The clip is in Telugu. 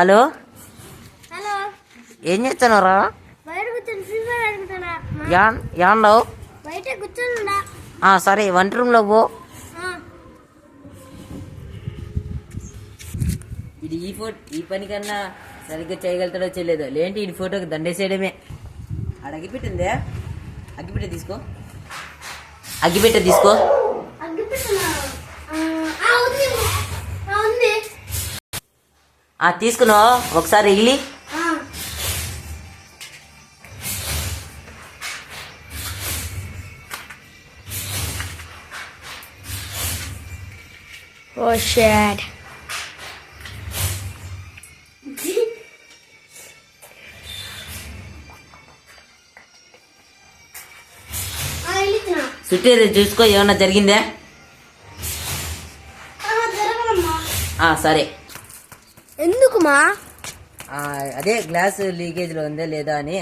హలో, హలో, ఏం చేస్తున్నారా? బయట కూర్చొని ఫ్రీ ఫైర్ ఆడుకుంటున్నా. యాండవు? బయట కూర్చొని సరే, వంట రూమ్లో పో. ఇది ఈ పని కన్నా సరిగ్గా చేయగలుగుతాడో చేయలేదో, లేంటి ఈ ఫోటోకి దండేసేయడమే. ఆడ అగ్గిపెట్టిందే, అగ్గిపెట్ట తీసుకో, అగ్గిపెట్ట తీసుకో. తీసుకున్నావు ఒకసారి ఇల్లి. Oh shit. చుట్టూ చూసుకో, ఏమన్నా జరిగిందే? సరే. ఎందుకుమా? అదే గ్లాస్ లీకేజ్ లో ఉందా లేదా అని.